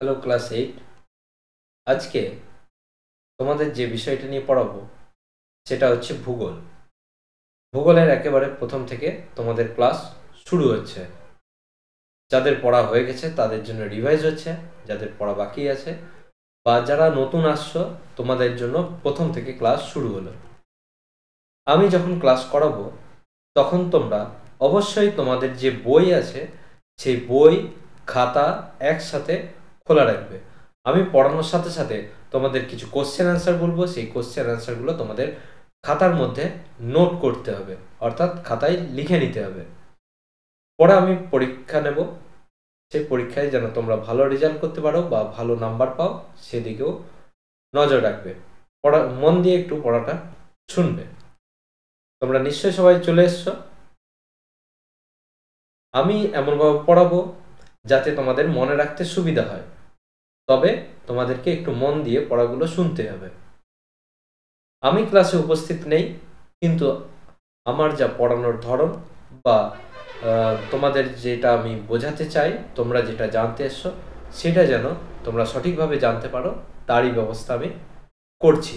Hello class 8। আজকে তোমাদের যে বিষয়টা নিয়ে পড়াবো সেটা হচ্ছে ভূগোল। ভূগোলের একেবারে প্রথম থেকে তোমাদের ক্লাস শুরু হচ্ছে। যাদের পড়া হয়ে গেছে তাদের জন্য রিভাইজ হচ্ছে, যাদের পড়া বাকি আছে বা যারা নতুন আসছো তোমাদের জন্য প্রথম থেকে ক্লাস শুরু হলো। আমি যখন ক্লাস করাবো তখন তোমরা অবশ্যই তোমাদের যে বই আছে সেই বই খাতা একসাথে খোলা রাখবে। আমি পড়ানোর সাথে সাথে তোমাদের কিছু কোশ্চেন অ্যান্সার বলবো, সেই কোশ্চেন অ্যান্সারগুলো তোমাদের খাতার মধ্যে নোট করতে হবে, অর্থাৎ খাতায় লিখে নিতে হবে। পরে আমি পরীক্ষা নেব, সেই পরীক্ষায় যেন তোমরা ভালো রেজাল্ট করতে পারো বা ভালো নাম্বার পাও সেদিকেও নজর রাখবে। পড়া মন দিয়ে একটু পড়াটা শুনবে। তোমরা নিশ্চয়ই সবাই চলে এসছো। আমি এমনভাবে পড়াবো যাতে তোমাদের মনে রাখতে সুবিধা হয়, তবে তোমাদেরকে একটু মন দিয়ে পড়াগুলো শুনতে হবে। আমি ক্লাসে উপস্থিত নেই, কিন্তু আমার যা পড়ানোর ধরন বা তোমাদের যেটা আমি বোঝাতে চাই, তোমরা যেটা জানতে এসছো সেটা যেন তোমরা সঠিকভাবে জানতে পারো তারই ব্যবস্থা আমি করছি।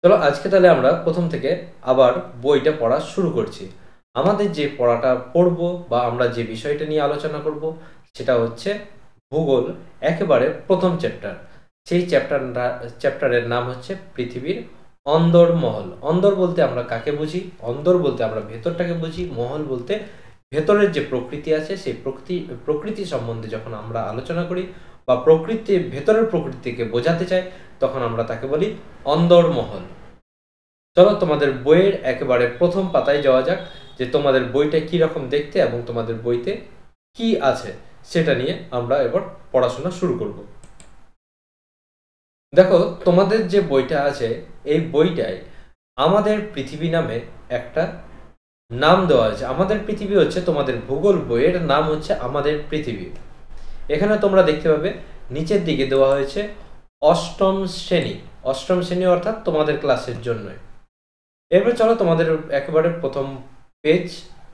চলো আজকে তাহলে আমরা প্রথম থেকে আবার বইটা পড়া শুরু করছি। আমাদের যে পড়াটা পড়ব বা আমরা যে বিষয়টা নিয়ে আলোচনা করব সেটা হচ্ছে ভূগোল, একেবারে প্রথম চ্যাপ্টার। সেই চ্যাপ্টারের নাম হচ্ছে পৃথিবীর অন্দরমহল। অন্দর বলতে আমরা কাকে বুঝি? অন্দর বলতে আমরা ভেতরটাকে বুঝি। মহল বলতে ভেতরের যে প্রকৃতি আছে সেই প্রকৃতি সম্বন্ধে যখন আমরা আলোচনা করি বা ভেতরের প্রকৃতিকে বোঝাতে চাই তখন আমরা তাকে বলি অন্দরমহল। চলো তোমাদের বইয়ের একেবারে প্রথম পাতায় যাওয়া যাক, যে তোমাদের বইটা কি রকম দেখতে এবং তোমাদের বইতে কি আছে সেটা নিয়ে আমরা এবার পড়াশোনা শুরু করব। দেখো, তোমাদের যে বইটা আছে এই বইটায় আমাদের পৃথিবী নামে একটা নাম দেওয়া আছে। আমাদের পৃথিবী হচ্ছে তোমাদের ভূগোল বইয়ের নাম হচ্ছে আমাদের পৃথিবী। এখানে তোমরা দেখতে পাবে নিচের দিকে দেওয়া হয়েছে অষ্টম শ্রেণী। অষ্টম শ্রেণী অর্থাৎ তোমাদের ক্লাসের জন্য। এরপর চলো তোমাদের একেবারে প্রথম পেজ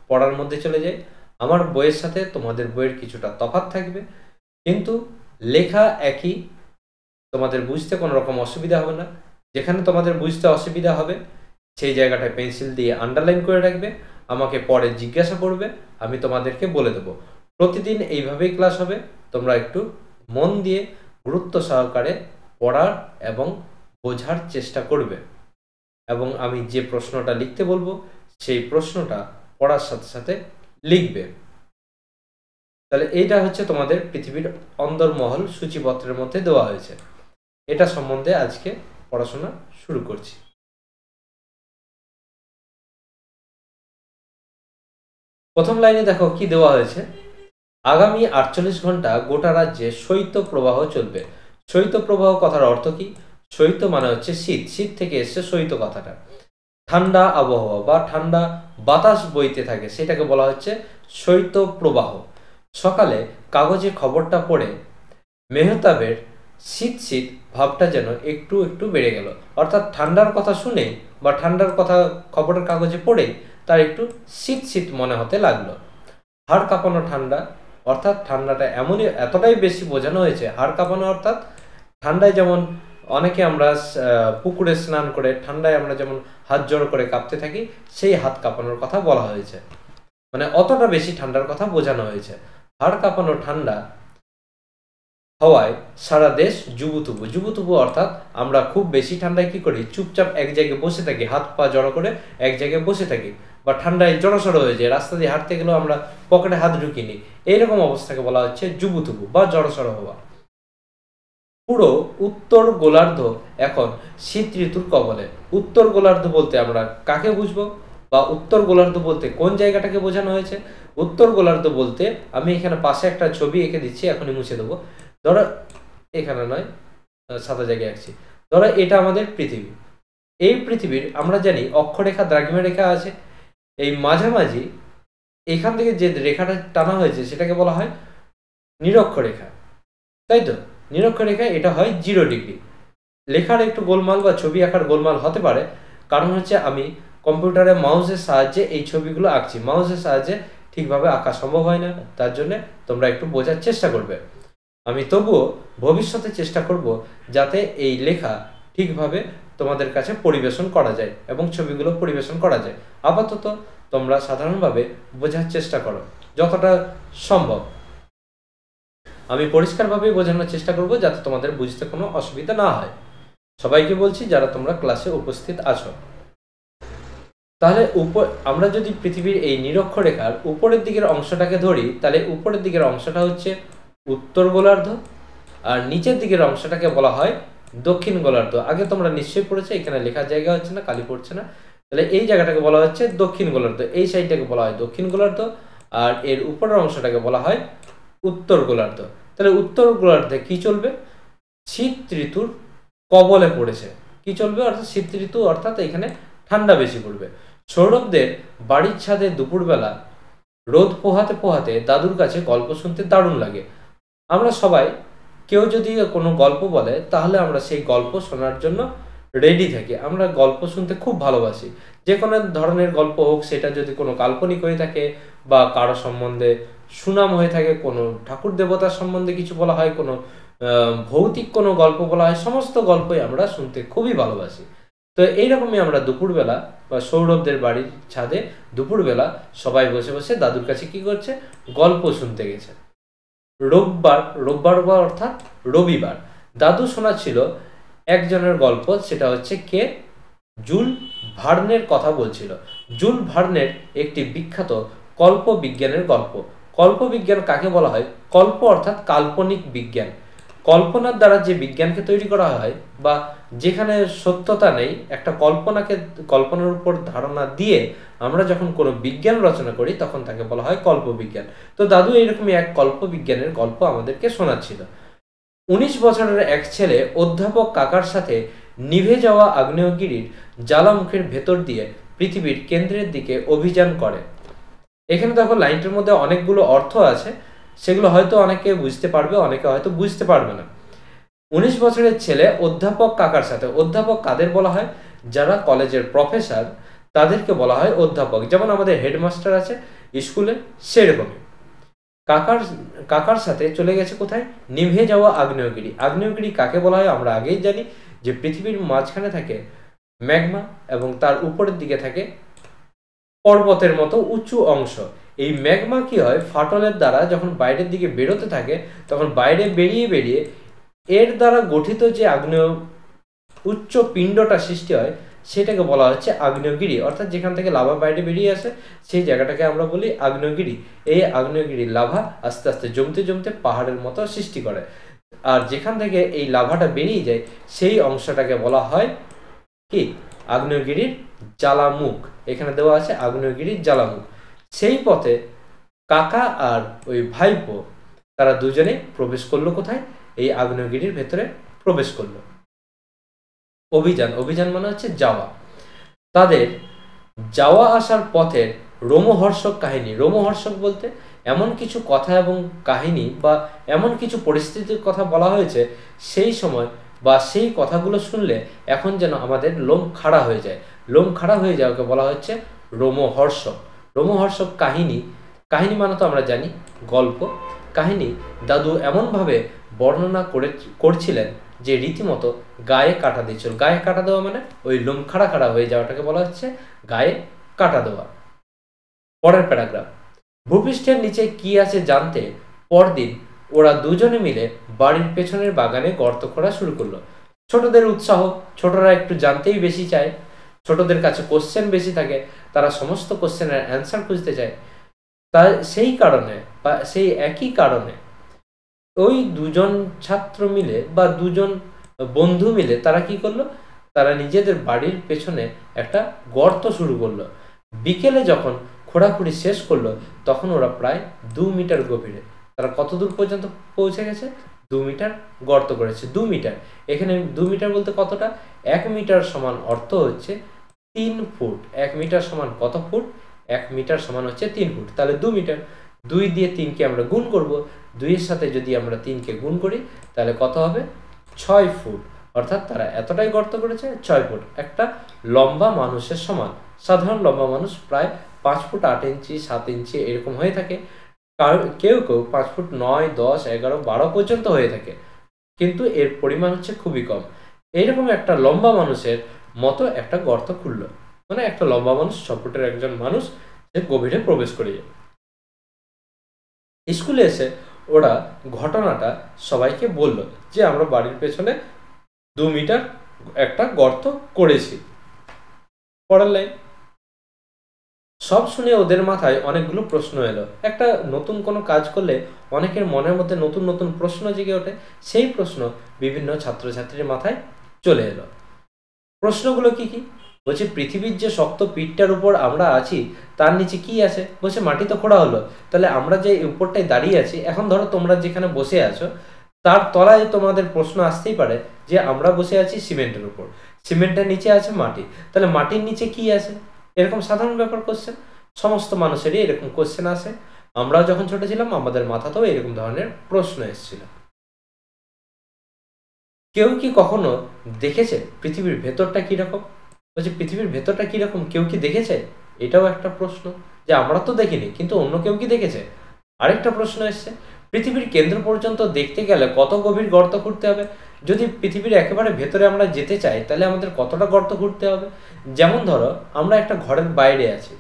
পড়ার মধ্যে চলে যাই। আমার বইয়ের সাথে তোমাদের বইয়ের কিছুটা তফাৎ থাকবে, কিন্তু লেখা একই। তোমাদের বুঝতে কোনো রকম অসুবিধা হবে না। যেখানে তোমাদের বুঝতে অসুবিধা হবে সেই জায়গাটায় পেন্সিল দিয়ে আন্ডারলাইন করে রাখবে, আমাকে পরে জিজ্ঞাসা করবে, আমি তোমাদেরকে বলে দেবো। প্রতিদিন এইভাবেই ক্লাস হবে। তোমরা একটু মন দিয়ে গুরুত্ব সহকারে পড়ার এবং বোঝার চেষ্টা করবে, এবং আমি যে প্রশ্নটা লিখতে বলবো সেই প্রশ্নটা পড়ার সাথে সাথে লিখবে। তাহলে এইটা হচ্ছে তোমাদের পৃথিবীর অন্দরমহল সূচিপত্রের মধ্যে দেওয়া হয়েছে। এটা সম্বন্ধে আজকে পড়াশোনা শুরু করছি। প্রথম লাইনে দেখো কি দেওয়া হয়েছে। আগামী 48 ঘন্টা গোটা রাজ্যে শৈত্য প্রবাহ চলবে। শৈত্য প্রবাহ কথার অর্থ কি? শৈত্য মানে হচ্ছে শীত, শীত থেকে এসছে শৈত্য কথাটা। ঠান্ডা আবহাওয়া বা ঠান্ডা বাতাস বইতে থাকে সেটাকে বলা হচ্ছে শৈত্য প্রবাহ। সকালে কাগজে খবরটা পড়ে মেহতাবের শীত শীত ভাবটা যেন একটু একটু বেড়ে গেল। অর্থাৎ ঠান্ডার কথা শুনে বা ঠান্ডার কথা খবরের কাগজে পড়ে তার একটু শীত শীত মনে হতে লাগলো। হাড় কাঁপানো ঠান্ডা, অর্থাৎ ঠান্ডাটা এতটাই বেশি বোঝানো হয়েছে। হাড় কাঁপানো অর্থাৎ ঠান্ডায় যেমন অনেকে আমরা পুকুরে স্নান করে ঠান্ডায় আমরা যেমন হাত জড়ো করে কাঁপতে থাকি, সেই হাত কাঁপানোর কথা বলা হয়েছে। মানে অতটা বেশি ঠান্ডার কথা বোঝানো হয়েছে। হাড় কাঁপানো ঠান্ডা হওয়ায় সারা দেশ জুবুথুবু। জুবুথুবু অর্থাৎ আমরা খুব বেশি ঠান্ডায় কি করি? চুপচাপ এক জায়গায় বসে থাকি, হাত পা জড়ো করে এক জায়গায় বসে থাকি, বা ঠান্ডায় জড়সড়ো হয়ে যায়। রাস্তা দিয়ে হাঁটতে গেলেও আমরা পকেটে হাত ঢুকিনি। এইরকম অবস্থাকে বলা হচ্ছে জুবুথুবু বা জড়সড়ো হওয়া। পুরো উত্তর গোলার্ধ এখন শীত ঋতুর কবলে। উত্তর গোলার্ধ বলতে আমরা কাকে বুঝবো, বা উত্তর গোলার্ধ বলতে কোন জায়গাটাকে বোঝানো হয়েছে? উত্তর গোলার্ধ বলতে আমি এখানে পাশে একটা ছবি এঁকে দিচ্ছি, এখনই মুছে দেবো। ধরো এখানে নয়, সাদা জায়গায় আঁকছি। ধরো এটা আমাদের পৃথিবী। এই পৃথিবীর আমরা জানি অক্ষরেখা দ্রাঘিমা রেখা আছে। এই মাঝামাঝি এখান থেকে যে রেখাটা টানা হয়েছে সেটাকে বলা হয় নিরক্ষরেখা, তাই তো? নিরক্ষরেখা এটা হয় 0 ডিগ্রি। লেখার একটু গোলমাল বা ছবি আঁকার গোলমাল হতে পারে, কারণ হচ্ছে আমি কম্পিউটারে মাউসের সাহায্যে এই ছবিগুলো আঁকছি। মাউসের সাহায্যে ঠিকভাবে আঁকা সম্ভব হয় না, তার জন্য তোমরা একটু বোঝার চেষ্টা করবে। আমি তবুও ভবিষ্যতে চেষ্টা করব যাতে এই লেখা ঠিকভাবে তোমাদের কাছে পরিবেশন করা যায় এবং ছবিগুলো পরিবেশন করা যায়। আপাতত তোমরা সাধারণভাবে বোঝার চেষ্টা করো যতটা সম্ভব। আমি পরিষ্কারভাবেই বোঝানোর চেষ্টা করব যাতে তোমাদের বুঝতে কোনো অসুবিধা না হয়। সবাইকে বলছি যারা তোমরা ক্লাসে উপস্থিত আছো। তাহলে আমরা যদি পৃথিবীর এই নিরক্ষরেখার উপরের দিকের অংশটাকে ধরি, তাহলে উপরের দিকের অংশটা হচ্ছে উত্তর গোলার্ধ, আর নিচের দিকের অংশটাকে বলা হয় দক্ষিণ গোলার্ধ। আগে তোমরা নিশ্চয়ই পড়েছো, এখানে লেখার জায়গা হচ্ছে না, কালি পড়ছে না। তাহলে এই জায়গাটাকে বলা হচ্ছে দক্ষিণ গোলার্ধ, এই সাইডটাকে বলা হয় দক্ষিণ গোলার্ধ, আর এর উপরের অংশটাকে বলা হয় উত্তর গোলার্ধ। তাহলে উত্তর গোলার্ধে কি চলবে? শীত ঋতুর কবলে পড়েছে। কি চলবে? অর্থাৎ শীত ঋতু, অর্থাৎ এখানে ঠান্ডা বেশি পড়বে। সৌরভদের বাড়ির ছাদে দুপুরবেলা রোদ পোহাতে পোহাতে দাদুর কাছে গল্প শুনতে দারুণ লাগে। আমরা সবাই কেউ যদি কোনো গল্প বলে তাহলে আমরা সেই গল্প শোনার জন্য রেডি থাকি। আমরা গল্প শুনতে খুব ভালোবাসি, যে কোনো ধরনের গল্প হোক, সেটা যদি কোনো কাল্পনিক হয়ে থাকে বা কারো সম্বন্ধে সুনাম হয়ে থাকে, কোনো ঠাকুর দেবতার সম্বন্ধে কিছু বলা হয়, কোনো ভৌতিক কোনো গল্প বলা হয়, সমস্ত গল্পই আমরা শুনতে খুবই ভালোবাসি। তো এইরকমই আমরা দুপুরবেলা বা সৌরভদের বাড়ির ছাদে দুপুরবেলা সবাই বসে বসে দাদুর কাছে কি করছে? গল্প শুনতে গেছে। রোববার অর্থাৎ রবিবার দাদু শোনাচ্ছিল একজনের গল্প। সেটা হচ্ছে কে? জুল ভার্নের কথা বলছিল। জুল ভার্নের একটি বিখ্যাত কল্প বিজ্ঞানের গল্প। কল্প বিজ্ঞান কাকে বলা হয়? কল্প অর্থাৎ কাল্পনিক বিজ্ঞান। কল্পনার দ্বারা যে বিজ্ঞানকে তৈরি করা হয় বা যেখানে সত্যতা নেই, একটা কল্পনার উপর ধারণা দিয়ে আমরা যখন কোনো বিজ্ঞান রচনা করি তখন তাকে বলা হয় কল্প বিজ্ঞান। তো দাদু এইরকমই এক কল্প বিজ্ঞানের গল্প আমাদেরকে শোনাচ্ছিল। 19 বছরের এক ছেলে অধ্যাপক কাকার সাথে নিভে যাওয়া আগ্নেয়গিরির জ্বালামুখের ভেতর দিয়ে পৃথিবীর কেন্দ্রের দিকে অভিযান করে। এখানে দেখো লাইনটার মধ্যে অনেকগুলো অর্থ আছে, সেগুলো হয়তো অনেকে বুঝতে পারবে, অনেকে হয়তো বুঝতে পারবে না। 19 বছরের ছেলে অধ্যাপক কাকার সাথে, অধ্যাপক কাদের বলা হয়? যারা কলেজের প্রফেসর তাদেরকে বলা হয় অধ্যাপক। যেমন আমাদের হেডমাস্টার আছে স্কুলে, সেরকমই কাকার সাথে চলে গেছে কোথায়? নিভে যাওয়া আগ্নেয়গিরি। আগ্নেয়গিরি কাকে বলা হয় আমরা আগেই জানি, যে পৃথিবীর মাঝখানে থাকে ম্যাগমা এবং তার উপরের দিকে থাকে পর্বতের মতো উঁচু অংশ। এই ম্যাগমা কি হয়? ফাটলের দ্বারা যখন বাইরের দিকে বেরোতে থাকে তখন বাইরে বেরিয়ে এর দ্বারা গঠিত যে উচ্চ পিণ্ডটা সৃষ্টি হয় সেটাকে বলা হচ্ছে আগ্নেয়গিরি। অর্থাৎ যেখান থেকে লাভা বাইরে বেরিয়ে আসে সেই জায়গাটাকে আমরা বলি আগ্নেয়গিরি। এই আগ্নেয়গিরির লাভা আস্তে আস্তে জমতে পাহাড়ের মতো সৃষ্টি করে, আর যেখান থেকে এই লাভাটা বেরিয়ে যায় সেই অংশটাকে বলা হয় কি? আগ্নেয়গিরির জ্বালামুখ। এখানে দেওয়া আছে আগ্নেয়গিরির জ্বালামুখ। সেই পথে কাকা আর ওই ভাইপো তারা দুজনে প্রবেশ করলো কোথায়? এই আগ্নেয়গিরির ভেতরে প্রবেশ করলো। অভিযান মানে হচ্ছে যাওয়া। তাদের যাওয়া আসার পথের রোমহর্ষক কাহিনী। রোমহর্ষক বলতে এমন কিছু কথা এবং কাহিনী বা এমন কিছু পরিস্থিতির কথা বলা হয়েছে সেই সময় বা সেই কথাগুলো শুনলে এখন যেন আমাদের লোম খাড়া হয়ে যায়। লোম খাড়া হয়ে যাওয়াকে বলা হচ্ছে রোমহর্ষক। রোমহর্ষক কাহিনী মানে তো আমরা জানি গল্প। কাহিনী দাদু এমনভাবে বর্ণনা করছিলেন যে রীতিমতো গায়ে কাটা দিচ্ছিল। গায়ে কাটা দেওয়া মানে ওই লোম খাড়া হয়ে যাওয়াটাকে বলা হচ্ছে গায়ে কাটা দেওয়া। পরের প্যারাগ্রাফ। ভূপৃষ্ঠের নিচে কি আছে জানতে পরদিন ওরা দুজনে মিলে বাড়ির পেছনের বাগানে গর্ত খোঁড়া শুরু করলো। ছোটদের উৎসাহ, ছোটরা একটু জানতেই বেশি চায়, ছোটদের কাছে কোশ্চেন বেশি থাকে, তারা সমস্ত কোশ্চেনের অ্যান্সার খুঁজতে চায়। তাই সেই কারণে বা সেই একই কারণে ওই দুজন ছাত্র মিলে বা দুজন বন্ধু মিলে তারা কি করলো? তারা নিজেদের বাড়ির পেছনে একটা গর্ত শুরু করলো। বিকেলে যখন খোঁড়াখুড়ি শেষ করলো তখন ওরা প্রায় 2 মিটার গভীরে, তারা কত দূর পর্যন্ত পৌঁছে গেছে? 2 মিটার গর্ত করেছে। 2 মিটার, এখানে 2 মিটার বলতে কতটা? 1 মিটার সমান অর্থ হচ্ছে 3 ফুট। 1 মিটার সমান কত ফুট? 1 মিটার সমান হচ্ছে 3 ফুট। তাহলে 2 মিটার। 2 দিয়ে 3কে আমরা গুণ করব, 2 এর সাথে যদি আমরা 3কে গুণ করি তাহলে কত হবে? 6 ফুট। অর্থাৎ তারা এতটাই গর্ত করেছে 6 ফুট। একটা লম্বা মানুষের সমান। সাধারণ লম্বা মানুষ প্রায় 5 ফুট 8 ইঞ্চি 7 ইঞ্চি এরকম হয়ে থাকে। কেউ কেউ 5 ফুট 9, 10, 11, 12 পর্যন্ত হয়ে থাকে, কিন্তু এর পরিমাণ হচ্ছে খুবই কম। এইরকম একটা লম্বা মানুষের মতো একটা গর্ত খুললো, মানে একটা লম্বা মানুষ, 6 ফুটের একজন মানুষ, সে গভীরে প্রবেশ করে যায়। স্কুলে এসে ওরা ঘটনাটা সবাইকে বলল যে আমরা বাড়ির পেছনে 2 মিটার একটা গর্ত করেছি। পরের লাইন, সব শুনে ওদের মাথায় অনেকগুলো প্রশ্ন এলো। একটা নতুন কোনো কাজ করলে অনেকের মনের মধ্যে নতুন নতুন প্রশ্ন জেগে ওঠে, সেই প্রশ্ন বিভিন্ন ছাত্রছাত্রীর মাথায় চলে এলো। প্রশ্নগুলো কি কি? বলছে পৃথিবীর যে শক্ত পিঠটার উপর আমরা আছি তার নিচে কি আছে? বলছে মাটি তো খোঁড়া হলো, তাহলে আমরা যে উপরটায় দাঁড়িয়ে আছি, এখন ধরো তোমরা যেখানে বসে আছো তার তলায় তোমাদের প্রশ্ন আসতেই পারে যে আমরা বসে আছি সিমেন্টের উপর, সিমেন্টের নিচে আছে মাটি, তাহলে মাটির নিচে কি আছে? এরকম সাধারণ ব্যাপার কোশ্চেন, সমস্ত মানুষেরই এরকম কোশ্চেন আসে। আমরাও যখন ছোট ছিলাম আমাদের মাথাতেও এরকম ধরনের প্রশ্ন এসেছিল। কেউ কি কখনো দেখেছে পৃথিবীর ভেতরটা কিরকম? বলছে পৃথিবীর ভেতরটা কিরকম কেউ কি দেখেছে? এটাও একটা প্রশ্ন, যে আমরা তো দেখিনি কিন্তু অন্য কেউ কি দেখেছে? আরেকটা প্রশ্ন এসছে, পৃথিবীর কেন্দ্র পর্যন্ত দেখতে গেলে কত গভীর গর্ত খুঁড়তে হবে? যদি পৃথিবীর একেবারে ভেতরে আমরা যেতে চাই তাহলে আমাদের কতটা গর্ত খুঁড়তে হবে? যেমন ধরো আমরা একটা ঘরের বাইরে আছি,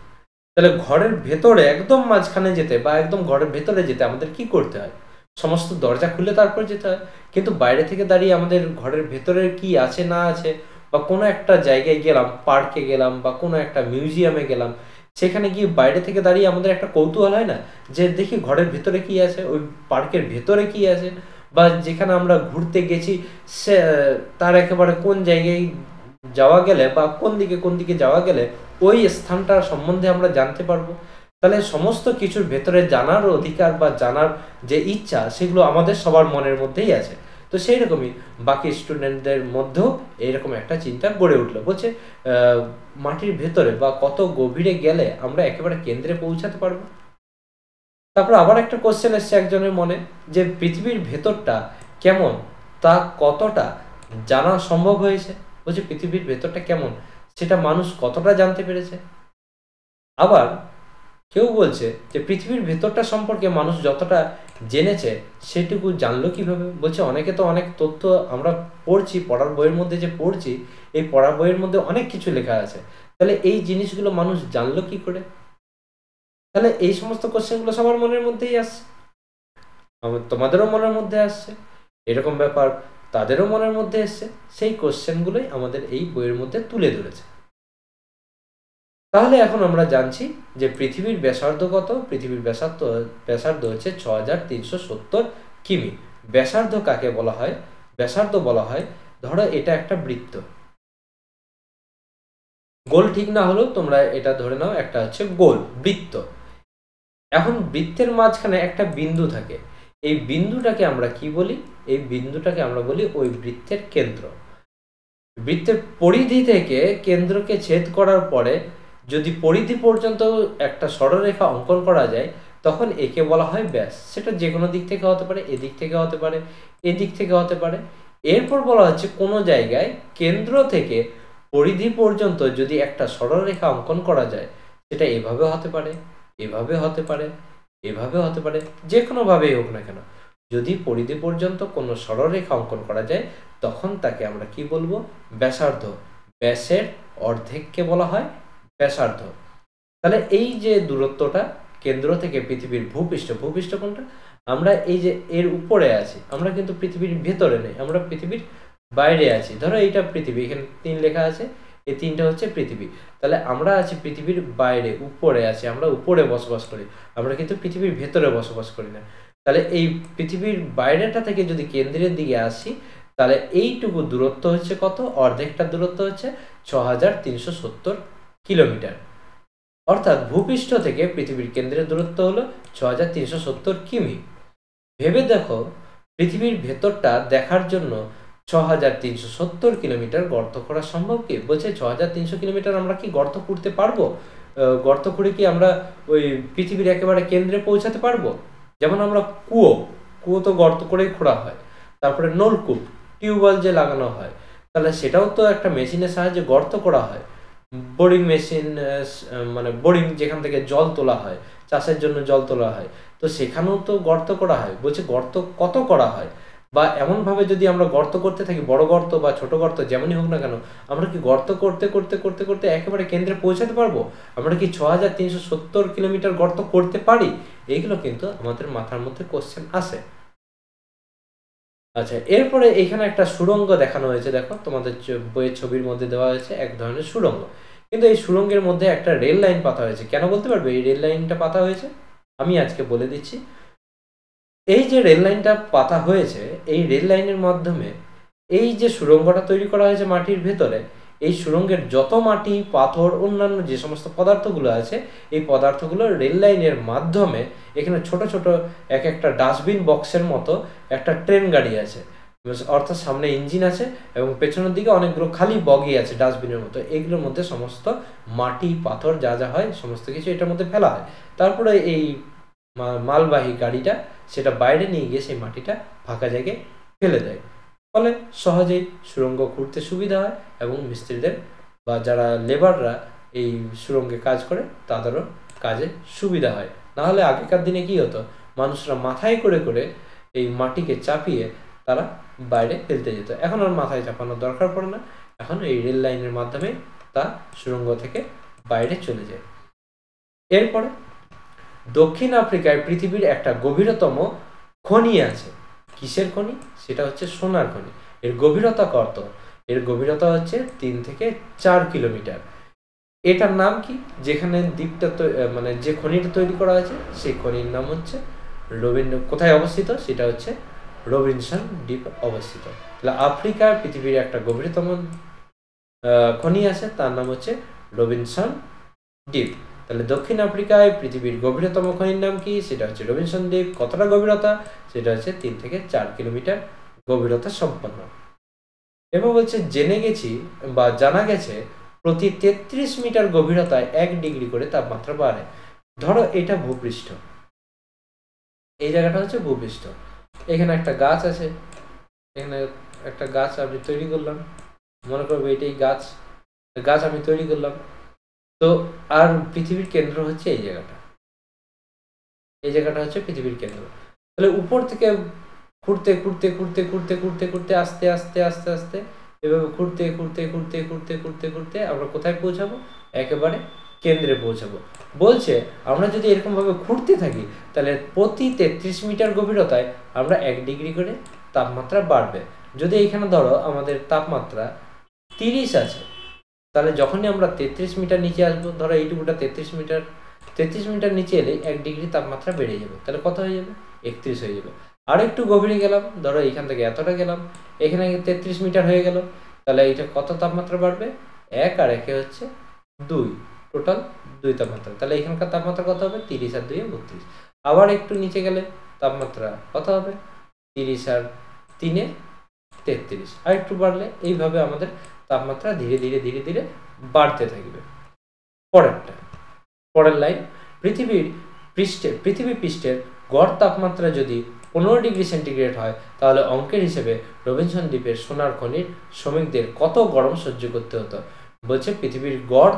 তাহলে ঘরের ভেতরে একদম মাঝখানে যেতে বা একদম ঘরের ভেতরে যেতে আমাদের কি করতে হয়? সমস্ত দরজা খুলে তারপর যেতে হয়। কিন্তু বাইরে থেকে দাঁড়িয়ে আমাদের ঘরের ভেতরে কি আছে না আছে, বা কোনো একটা জায়গায় গেলাম, পার্কে গেলাম বা কোনো একটা মিউজিয়ামে গেলাম, সেখানে গিয়ে বাইরে থেকে দাঁড়িয়ে আমাদের একটা কৌতূহল হয় না যে দেখি ঘরের ভেতরে কি আছে, ওই পার্কের ভেতরে কি আছে, বা যেখানে আমরা ঘুরতে গেছি সে তার একেবারে কোন জায়গায় যাওয়া গেলে বা কোন দিকে যাওয়া গেলে ওই স্থানটা সম্বন্ধে আমরা জানতে পারবো। তাহলে সমস্ত কিছুর ভেতরে জানার অধিকার বা জানার যে ইচ্ছা সেগুলো আমাদের সবার মনের মধ্যেই আছে। তো সেই রকমই বাকি স্টুডেন্টদের মধ্যেও এইরকম একটা চিন্তা গড়ে উঠলো। বলছে মাটির ভেতরে বা কত গভীরে গেলে আমরা একেবারে কেন্দ্রে পৌঁছাতে পারবো। তারপর আবার একটা কোশ্চেন এসছে একজনের মনে, যে পৃথিবীর ভেতরটা কেমন তা কতটা জানা সম্ভব হয়েছে? বলছে পৃথিবীর ভেতরটা কেমন সেটা মানুষ কতটা জানতে পেরেছে? আবার কেউ বলছে যে পৃথিবীর ভেতরটা সম্পর্কে মানুষ যতটা জেনেছে সেটুকু জানলো কিভাবে? বলছে অনেকে তো অনেক তথ্য আমরা পড়ছি, পড়ার বইয়ের মধ্যে যে পড়ছি, এই পড়ার বইয়ের মধ্যে অনেক কিছু লেখা আছে, তাহলে এই জিনিসগুলো মানুষ জানলো কি করে? তাহলে এই সমস্ত কোশ্চেনগুলো সবার মনের মধ্যেই আসছে, তোমাদেরও মনের মধ্যে আসছে, এরকম ব্যাপার তাদেরও মনের মধ্যে এসছে, সেই কোশ্চেনগুলোই আমাদের এই বইয়ের মধ্যে তুলে ধরেছে। তাহলে এখন আমরা জানছি যে পৃথিবীর ব্যাসার্ধ কত? পৃথিবীর ব্যাসার্ধ হচ্ছে 6370 কিমি। ব্যাসার্ধ কাকে বলা হয়? ব্যাসার্ধ বলা হয়, ধরো এটা একটা বৃত্ত, গোল ঠিক না হলেও তোমরা এটা ধরে নাও একটা হচ্ছে গোল বৃত্ত। এখন বৃত্তের মাঝখানে একটা বিন্দু থাকে, এই বিন্দুটাকে আমরা কি বলি? এই বিন্দুটাকে আমরা বলি ওই বৃত্তের কেন্দ্র। বৃত্তের পরিধি থেকে কেন্দ্রকে ছেদ করার পরে যদি পরিধি পর্যন্ত একটা সরলরেখা অঙ্কন করা যায় তখন একে বলা হয় ব্যাস। সেটা যে কোনো দিক থেকে হতে পারে, এদিক থেকে হতে পারে, এদিক থেকে হতে পারে। এরপর বলা হচ্ছে কোনো জায়গায় কেন্দ্র থেকে পরিধি পর্যন্ত যদি একটা সরলরেখা অঙ্কন করা যায়, সেটা এভাবে হতে পারে, এভাবে হতে পারে, এভাবে হতে পারে, যে কোনোভাবেই হোক না কেন। যদি পরিধি পর্যন্ত কোনো সরলরেখা অঙ্কন করা যায় তখন তাকে আমরা কি বলবো? ব্যাসার্ধ। ব্যাসের অর্ধেককে বলা হয় ব্যাসার্ধ। তাহলে এই যে দূরত্বটা কেন্দ্র থেকে পৃথিবীর ভূপৃষ্ঠ কোনটা? আমরা এই যে এর উপরে আছি, আমরা কিন্তু পৃথিবীর ভেতরে নেই, আমরা পৃথিবীর বাইরে আছি। ধরো এইটা পৃথিবী, এখানে 3 লেখা আছে, এই 3টা হচ্ছে পৃথিবী। তাহলে আমরা আছি পৃথিবীর বাইরে, উপরে আছি, আমরা উপরে বসবাস করি, আমরা কিন্তু পৃথিবীর ভেতরে বসবাস করি না। তাহলে এই পৃথিবীর বাইরেটা থেকে যদি কেন্দ্রের দিকে আসি তাহলে এইটুকু দূরত্ব হচ্ছে কত? অর্ধেকটা দূরত্ব হচ্ছে 6370 কিলোমিটার। অর্থাৎ ভূপৃষ্ঠ থেকে পৃথিবীর কেন্দ্রের দূরত্ব হলো 6370 কিমি। ভেবে দেখো পৃথিবীর ভেতরটা দেখার জন্য 6370 কিলোমিটার গর্ত করা সম্ভব কি? বলছে 6300 কিলোমিটার আমরা কি গর্ত খুঁড়তে পারবো? গর্ত খুঁড়ে কি আমরা ওই পৃথিবীর একেবারে কেন্দ্রে পৌঁছাতে পারবো? যেমন আমরা কুয়ো তো গর্ত করেই খোঁড়া হয়, তারপরে নলকূপ, টিউবওয়েল যে লাগানো হয়, তাহলে সেটাও তো একটা মেশিনের সাহায্যে গর্ত করা হয়। বোরিং মেশিন, মানে বোরিং যেখান থেকে জল তোলা হয়, চাষের জন্য জল তোলা হয়, তো সেখানেও তো গর্ত করা হয়। বলছে গর্ত কত করা হয়, বা এমনভাবে যদি আমরা গর্ত করতে থাকি, বড় গর্ত বা ছোট গর্ত যেমনই হোক না কেন, আমরা কি গর্ত করতে করতে করতে করতে একেবারে কেন্দ্রে পৌঁছাতে পারবো? আমরা কি 6370 কিলোমিটার গর্ত করতে পারি? এইগুলো কিন্তু আমাদের মাথার মধ্যে কোশ্চেন আসে। আচ্ছা, এরপরে এখানে একটা সুড়ঙ্গ দেখানো হয়েছে। দেখো তোমাদের বইয়ের ছবির মধ্যে দেওয়া হয়েছে এক ধরনের সুড়ঙ্গ, কিন্তু এই সুড়ঙ্গের মধ্যে একটা রেল লাইন পাতা হয়েছে। কেন বলতে পারবে এই রেল লাইনটা পাতা হয়েছে? আমি আজকে বলে দিচ্ছি। এই যে রেল লাইনটা পাতা হয়েছে, এই রেল লাইনের মাধ্যমে এই যে সুড়ঙ্গটা তৈরি করা হয়েছে মাটির ভেতরে, এই সুড়ঙ্গের যত মাটি, পাথর, অন্যান্য যে সমস্ত পদার্থগুলো আছে, এই পদার্থগুলো রেল লাইনের মাধ্যমে এখানে ছোট ছোট এক একটা ডাস্টবিন বক্সের মতো একটা ট্রেন গাড়ি আছে, অর্থাৎ সামনে ইঞ্জিন আছে এবং পেছনের দিকে অনেকগুলো খালি বগি আছে ডাস্টবিনের মতো। এগুলোর মধ্যে সমস্ত মাটি, পাথর যা যা হয় সমস্ত কিছু এটার মধ্যে ফেলা হয়। তারপরে এই মালবাহী গাড়িটা সেটা বাইরে নিয়ে গিয়ে সেই মাটিটা ফাঁকা জায়গায় ফেলে দেয়, ফলে সহজেই সুড়ঙ্গ খুঁড়তে সুবিধা হয় এবং মিস্ত্রিদের বা যারা লেবাররা এই সুড়ঙ্গে কাজ করে তাদেরও কাজে সুবিধা হয়। নাহলে আগেকার দিনে কি হতো, মানুষরা মাথায় করে করে এই মাটিকে চাপিয়ে তারা বাইরে ফেলতে যেত। এখন আর মাথায় চাপানোর দরকার পড়ে না, এখন এই রেল লাইনের মাধ্যমে তা সুড়ঙ্গ থেকে বাইরে চলে যায়। এরপরে দক্ষিণ আফ্রিকায় পৃথিবীর একটা গভীরতম খনি আছে। কিসের খনি? সেটা হচ্ছে সোনার খনি। এর গভীরতা কত? এর গভীরতা হচ্ছে 3 থেকে 4 কিলোমিটার। এটার নাম কি? যেখানে দ্বীপটা মানে যে খনিটা তৈরি করা হয়েছে সেই খনির নাম হচ্ছে কোথায় অবস্থিত? সেটা হচ্ছে রবিনসন দ্বীপ অবস্থিত। তাহলে আফ্রিকার পৃথিবীর একটা গভীরতম খনি আছে, তার নাম হচ্ছে রবিনসন দ্বীপ। তাহলে দক্ষিণ আফ্রিকায় পৃথিবীর গভীরতম খনির নাম কি? সেটা হচ্ছে রবিনসন দ্বীপ। কতটা গভীরতা? সেটা হচ্ছে 3 থেকে 4 কিলোমিটার গভীরতা সম্পন্ন। এবার বলছে জেনে গেছি বা জানা গেছে প্রতি 33 মিটার গভীরতায় 1 ডিগ্রি করে তাপমাত্রা বাড়ে। ধরো এটা ভূপৃষ্ঠ, এই জায়গাটা হচ্ছে ভূপৃষ্ঠ, এখানে একটা গাছ আছে, এখানে একটা গাছ আমি তৈরি করলাম, মনে করবো এটাই গাছ, গাছ আমি তৈরি করলাম। তো আর পৃথিবীর কেন্দ্র হচ্ছে এই জায়গাটা, এই জায়গাটা হচ্ছে পৃথিবীর কেন্দ্র। তাহলে উপর থেকে ঘুরতে ঘুরতে ঘুরতে ঘুরতে ঘুরতে ঘুরতে আস্তে আস্তে আস্তে আস্তে এভাবে ঘুরতে ঘুরতে ঘুরতে ঘুরতে ঘুরতে ঘুরতে আমরা কোথায় পৌঁছাবো? একেবারে কেন্দ্রে পৌঁছাবো। বলছে আমরা যদি এরকম ভাবে ঘুরতে থাকি তাহলে প্রতি 33 মিটার গভীরতায় আমরা 1 ডিগ্রি করে তাপমাত্রা বাড়বে। যদি এখানে ধরো আমাদের তাপমাত্রা 30 আছে, তাহলে যখনই আমরা 33 মিটার নিচে আসবো, ধরো এইটুকুটা 33 মিটার, 33 মিটার নিচে এলে 1 ডিগ্রি তাপমাত্রা বেড়ে যাবে। তাহলে কত হয়ে যাবে? 31 হয়ে যাবে। আর একটু গভীরে গেলাম, ধরো এখান থেকে এতটা গেলাম, এখানে 33 মিটার হয়ে গেল, তাহলে এটা কত তাপমাত্রা বাড়বে? 1 আর 1 হচ্ছে 2, টোটাল 2 তাপমাত্রা। তাহলে এখানকার তাপমাত্রা কত হবে? 30 আর 2 32। আবার একটু নিচে গেলে তাপমাত্রা কত হবে? 30 আর 3 33। আর একটু বাড়লে এইভাবে আমাদের তাপমাত্রা ধীরে ধীরে ধীরে ধীরে বাড়তে থাকবে। পরের লাইন, পৃথিবী পৃষ্ঠের গড় তাপমাত্রা যদি 15 ডিগ্রি সেন্টিগ্রেড হয় তাহলে অঙ্কের হিসেবে রবিনসন দ্বীপের সোনার খনির শ্রমিকদের কত গরম সহ্য করতে হতো। বলছে পৃথিবীর গড়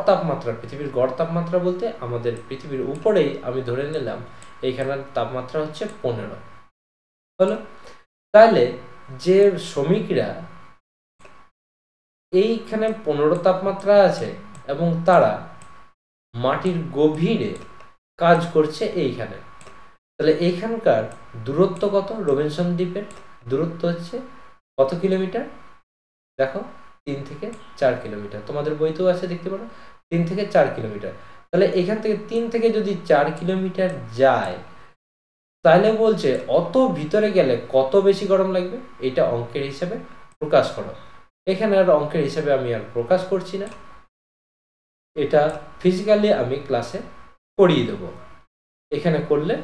তাপমাত্রা বলতে আমাদের পৃথিবীর উপরেই আমি ধরে নিলাম এইখানের তাপমাত্রা হচ্ছে 15 হলো। তাহলে যে শ্রমিকরা এইখানে 15 তাপমাত্রা আছে এবং তারা মাটির গভীরে কাজ করছে এইখানে, তাহলে এইখানকার দূরত্ব কত? রবিনসন দ্বীপের দূরত্ব হচ্ছে কত কিলোমিটার? দেখো 3 থেকে 4 কিলোমিটার, তোমাদের বইতেও আছে দেখতে পারো 3 থেকে 4 কিলোমিটার। তাহলে এখান থেকে 3 থেকে যদি 4 কিলোমিটার যায় তাহলে বলছে অত ভিতরে গেলে কত বেশি গরম লাগবে, এটা অঙ্কের হিসাবে প্রকাশ করো। এখানে আর অঙ্কের হিসাবে আমি আর প্রকাশ করছি না, এটা ফিজিক্যালি আমি ক্লাসে করিয়ে দেব, এখানে করলে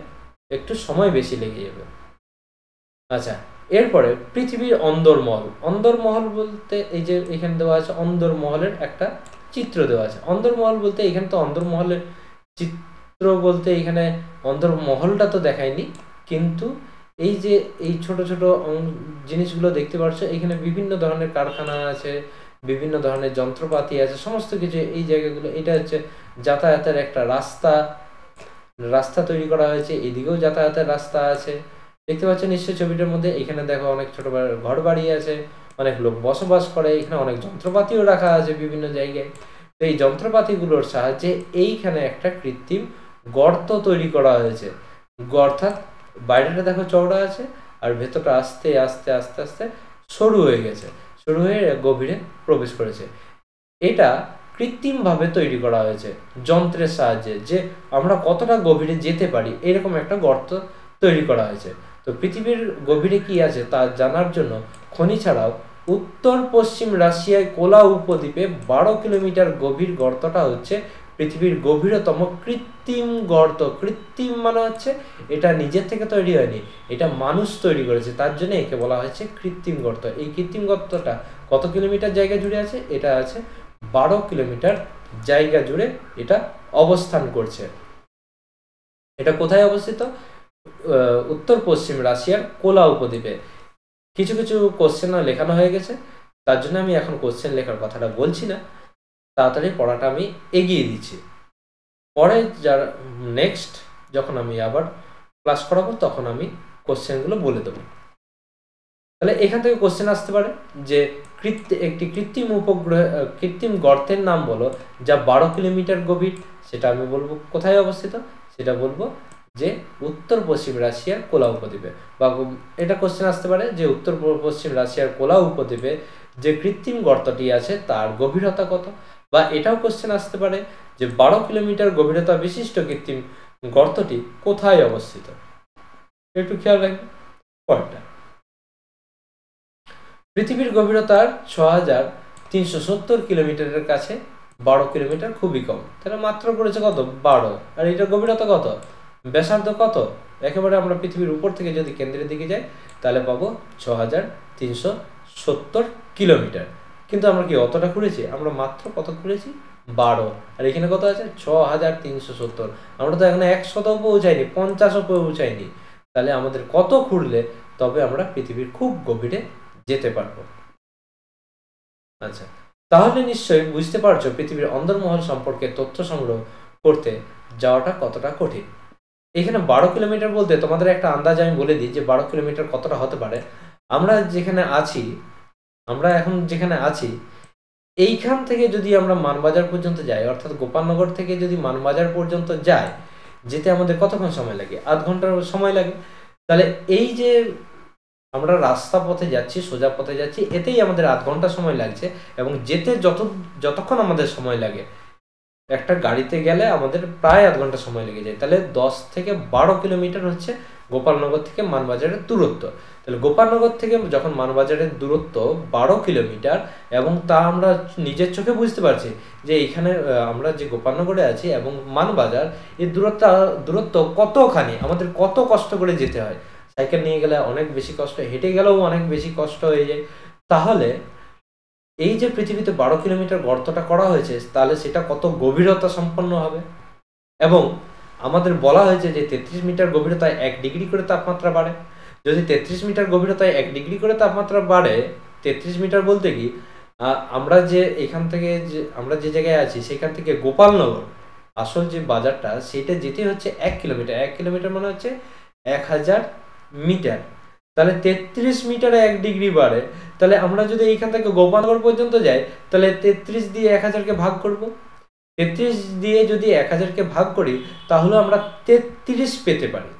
একটু সময় বেশি লেগে যাবে। আচ্ছা, এরপরে পৃথিবীর অন্দরমহল বলতে এই যে এখানে দেওয়া আছে অন্দরমহলের একটা চিত্র দেওয়া আছে। অন্দরমহল বলতে এখানে তো অন্দরমহলের চিত্র বলতে এখানে অন্দরমহলটা তো দেখায়নি, কিন্তু এই যে এই ছোট ছোট জিনিসগুলো দেখতে পাচ্ছ, এখানে বিভিন্ন ধরনের কারখানা আছে, বিভিন্ন ধরনের যন্ত্রপাতি আছে, সমস্ত কিছু এই জায়গাগুলো। এটা হচ্ছে যাতায়াতের একটা রাস্তা, রাস্তা তৈরি করা হয়েছে, এদিকেও যাতায়াতের রাস্তা আছে। দেখতে পাচ্ছ নিশ্চয়ই ছবিটার মধ্যে। এখানে দেখো অনেক ছোট ঘর বাড়ি আছে, অনেক লোক বসবাস করে, এখানে অনেক যন্ত্রপাতিও রাখা আছে বিভিন্ন জায়গায়। তো এই যন্ত্রপাতিগুলোর সাহায্যে এইখানে একটা কৃত্রিম গর্ত তৈরি করা হয়েছে। অর্থাৎ বাইরেটা দেখো চওড়া আছে, আর ভেতরটা আস্তে আস্তে আস্তে আস্তে সরু হয়ে গেছে, সরু হয়ে গভীরে প্রবেশ করেছে। এটা কৃত্রিমভাবে তৈরি করা হয়েছে যন্ত্রের সাহায্যে, যে আমরা কতটা গভীরে যেতে পারি এরকম একটা গর্ত তৈরি করা হয়েছে। তো পৃথিবীর গভীরে কি আছে তা জানার জন্য খনি ছাড়াও উত্তর পশ্চিম রাশিয়ায় কোলা উপদ্বীপে 12 কিলোমিটার গভীর গর্তটা হচ্ছে পৃথিবীর গভীরতম কৃত্রিম গর্ত। কৃত্রিম মানে হচ্ছে এটা নিজের থেকে তৈরি হয়নি, এটা মানুষ তৈরি করেছে, তার জন্য একে বলা হয়েছে কৃত্রিম গর্ত। এই কৃত্রিম গর্তটা কত কিলোমিটার জায়গা জুড়ে আছে? এটা আছে 12 কিলোমিটার জায়গা জুড়ে এটা অবস্থান করছে। এটা কোথায় অবস্থিত? উত্তর পশ্চিম রাশিয়ার কোলা উপদ্বীপে। কিছু কিছু কোশ্চেন লেখানো হয়ে গেছে, তার জন্য আমি এখন কোশ্চেন লেখার কথাটা বলছি না, তাড়াতাড়ি পড়াটা আমি এগিয়ে দিচ্ছি। পরে যারা নেক্সট যখন আমি আবার ক্লাস করাবো তখন আমি কোশ্চেনগুলো বলে দেবো। তাহলে এখান থেকে কোশ্চেন আসতে পারে যে একটি কৃত্রিম উপগ্রহ কৃত্রিম গর্তের নাম বলো যা 12 কিলোমিটার গভীর। সেটা আমি বলবো কোথায় অবস্থিত, সেটা বলবো যে উত্তর পশ্চিম রাশিয়ার কোলা উপদ্বীপে। বা এটা কোশ্চেন আসতে পারে যে উত্তর পশ্চিম রাশিয়ার কোলা উপদ্বীপে যে কৃত্রিম গর্তটি আছে তার গভীরতা কত। বা এটাও কোশ্চেন আসতে পারে যে 12 কিলোমিটার গভীরতা বিশিষ্ট কৃত্রিম গর্তটি কোথায় অবস্থিত। একটু খেয়াল রাখবে। পরেরটা, পৃথিবীর গভীরতার 6370 কিলোমিটারের কাছে 12 কিলোমিটার খুবই কম। তাহলে মাত্র করেছে কত? 12। আর এটার গভীরতা কত? ব্যাসার্ধ কত? একেবারে আমরা পৃথিবীর উপর থেকে যদি কেন্দ্রের দিকে যাই তাহলে পাবো 6370 কিলোমিটার। কিন্তু আমরা কি অতটা খুঁড়েছি? আমরা মাত্র কত খুঁড়েছি? 12। আর এখানে কত আছে? 6370। আমরা তো এখানে 100ও পৌঁছাইনি, 50ও পৌঁছাইনি। তাহলে আমাদের কত খুঁড়লে তবে আমরা পৃথিবীর খুব গভীরে যেতে পারবো? আচ্ছা, তাহলে নিশ্চয়ই বুঝতে পারছো পৃথিবীর অন্দরমহল সম্পর্কে তথ্য সংগ্রহ করতে যাওয়াটা কতটা কঠিন। এখানে 12 কিলোমিটার বলতে তোমাদের একটা আন্দাজ আমি বলে দিই যে 12 কিলোমিটার কতটা হতে পারে। আমরা এখন যেখানে আছি এইখান থেকে যদি আমরা মানবাজার পর্যন্ত যাই, অর্থাৎ গোপালনগর থেকে যদি মানবাজার পর্যন্ত যাই, যেতে আমাদের কতক্ষণ সময় লাগে? 8 ঘন্টার সময় লাগে। তাহলে এই যে আমরা রাস্তা পথে যাচ্ছি, সোজা পথে যাচ্ছি, এতেই আমাদের 8 ঘন্টা সময় লাগছে। এবং যেতে যতক্ষণ আমাদের সময় লাগে, একটা গাড়িতে গেলে আমাদের প্রায় 8 ঘন্টা সময় লেগে যায়। তাহলে 10 থেকে 12 কিলোমিটার হচ্ছে গোপালনগর থেকে মানবাজারের দূরত্ব। তাহলে গোপালনগর থেকে যখন মানবাজারের দূরত্ব 12 কিলোমিটার, এবং তা আমরা নিজের চোখে বুঝতে পারছি যে এইখানে আমরা যে গোপালনগরে আছি এবং মানবাজার, এই দূরত্ব কতখানি, আমাদের কত কষ্ট করে যেতে হয়। সাইকেল নিয়ে গেলে অনেক বেশি কষ্ট, হেঁটে গেলেও অনেক বেশি কষ্ট হয়ে যায়। তাহলে এই যে পৃথিবীতে 12 কিলোমিটার গর্তটা করা হয়েছে, তাহলে সেটা কত গভীরতা সম্পন্ন হবে। এবং আমাদের বলা হয়েছে যে 33 মিটার গভীরতায় 1 ডিগ্রি করে তাপমাত্রা বাড়ে। যদি 33 মিটার গভীরতায় 1 ডিগ্রি করে তাপমাত্রা বাড়ে, 33 মিটার বলতে কি, আমরা যে এখান থেকে আমরা যে জায়গায় আছি সেখান থেকে গোপালনগর আসল যে বাজারটা, সেটা যেতে হচ্ছে 1 কিলোমিটার। 1 কিলোমিটার মানে হচ্ছে 1000 মিটার। তাহলে 33 মিটারে 1 ডিগ্রি বাড়ে। তাহলে আমরা যদি এইখান থেকে গোপালনগর পর্যন্ত যাই, তাহলে 33 দিয়ে 1000কে ভাগ করব। 33 দিয়ে যদি 1000কে ভাগ করি তাহলে আমরা 33 পেতে পারি।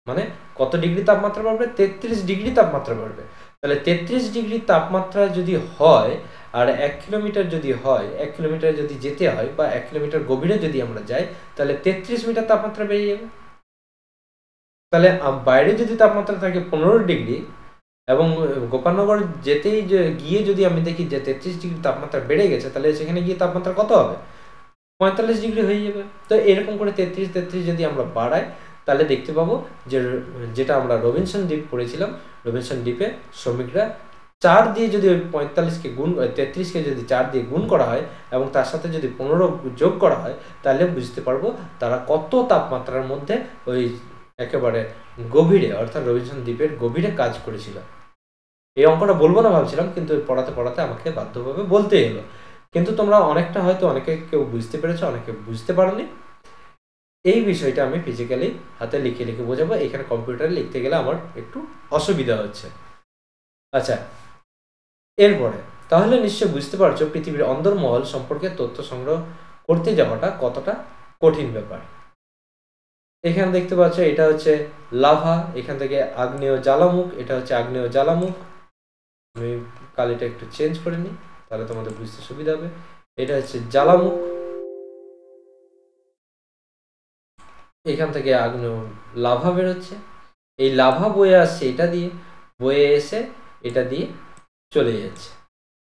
মানে কত ডিগ্রি তাপমাত্রা বাড়বে? 33 ডিগ্রি তাপমাত্রা বাড়বে। তাহলে 33 ডিগ্রি তাপমাত্রা যদি হয়, আর 1 কিলোমিটার যদি হয়, 1 কিলোমিটার যদি যেতে হয়, বা 1 কিলোমিটার গভীরে যদি আমরা যাই, তাহলে 33 মিটার তাপমাত্রা বেড়ে যাবে। তাহলে বাইরে যদি তাপমাত্রা থাকে 15 ডিগ্রি, এবং গোপালনগর গিয়ে যদি আমি দেখি যে 33 ডিগ্রি তাপমাত্রা বেড়ে গেছে, তাহলে সেখানে গিয়ে তাপমাত্রা কত হবে? 45 ডিগ্রি হয়ে যাবে। তো এরকম করে 33 যদি আমরা বাড়াই, তাহলে দেখতে পাবো যে যেটা আমরা রবিনসন দ্বীপ পড়েছিলাম, রবিনসন দ্বীপে শ্রমিকরা 4 দিয়ে যদি ওই 45কে 33কে যদি 4 দিয়ে গুণ করা হয় এবং তার সাথে যদি 15 যোগ করা হয়, তাহলে বুঝতে পারবো তারা কত তাপমাত্রার মধ্যে ওই একেবারে গভীরে, অর্থাৎ রবিনসন দ্বীপের গভীরে কাজ করেছিল। এই অঙ্কটা বলবো না ভাবছিলাম, কিন্তু পড়াতে পড়াতে আমাকে বাধ্যভাবে বলতে এলো। কিন্তু তোমরা অনেকটা হয়তো অনেকে কেউ বুঝতে পেরেছো, অনেকে বুঝতে পারোনি। এই বিষয়টা আমি ফিজিক্যালি হাতে লিখে লিখে বোঝাবো, এখানে কম্পিউটারে লিখতে গেলে আমার একটু অসুবিধা হচ্ছে। আচ্ছা, এরপরে তাহলে নিশ্চয় বুঝতে পারছো পৃথিবীর অন্দরমহল সম্পর্কে তথ্য সংগ্রহ করতে যাওয়াটা কতটা কঠিন ব্যাপার। এখানে দেখতে পাচ্ছ এটা হচ্ছে লাভা, এখান থেকে আগ্নেয় জ্বালামুখ, এটা হচ্ছে আগ্নেয় জ্বালামুখ। আমি কালিটা একটু চেঞ্জ করে নিই, তাহলে তোমাদের বুঝতে সুবিধা হবে। এটা হচ্ছে জ্বালামুখ, এখান থেকে আগ্নেয় লাভা বেরোচ্ছে, এই লাভা বয়ে আসছে এটা দিয়ে, বয়ে এসে এটা দিয়ে চলে যাচ্ছে,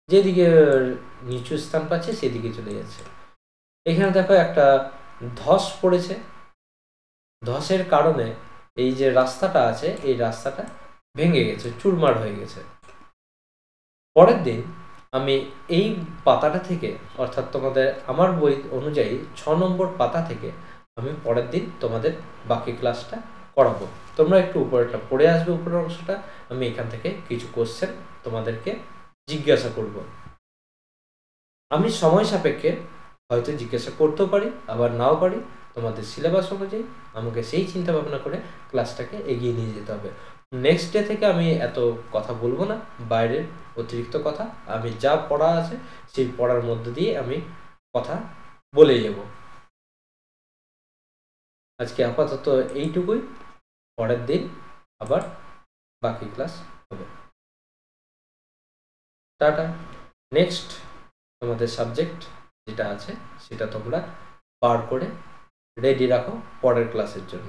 যেদিকে নিচু স্থান পাচ্ছে সেদিকে চলে যাচ্ছে। এখানে দেখো একটা ধস পড়েছে, ধসের কারণে এই যে রাস্তাটা আছে এই রাস্তাটা ভেঙে গেছে, চুরমার হয়ে গেছে। পরের দিন আমি এই পাতাটা থেকে, অর্থাৎ তোমাদের আমার বই অনুযায়ী 6 নম্বর পাতা থেকে আমি পরের দিন তোমাদের বাকি ক্লাসটা করাবো। তোমরা একটু উপরেটা পড়ে আসবে, উপরের অংশটা, আমি এখান থেকে কিছু কোশ্চেন তোমাদেরকে জিজ্ঞাসা করব। আমি সময় সাপেক্ষে হয়তো জিজ্ঞাসা করতেও পারি, আবার নাও পারি। তোমাদের সিলেবাস অনুযায়ী আমাকে সেই চিন্তা ভাবনা করে ক্লাসটাকে এগিয়ে নিয়ে যেতে হবে। নেক্সট ডে থেকে আমি এত কথা বলবো না, বাইরের অতিরিক্ত কথা, আমি যা পড়া আছে সেই পড়ার মধ্যে দিয়ে আমি কথা বলে যাব। আজকে আপাতত এইটুকুই, পরের দিন আবার বাকি ক্লাস হবে। টাটা। নেক্সট তোমাদের সাবজেক্ট যেটা আছে সেটা তোমরা বার করে রেডি রাখো পরের ক্লাসের জন্য।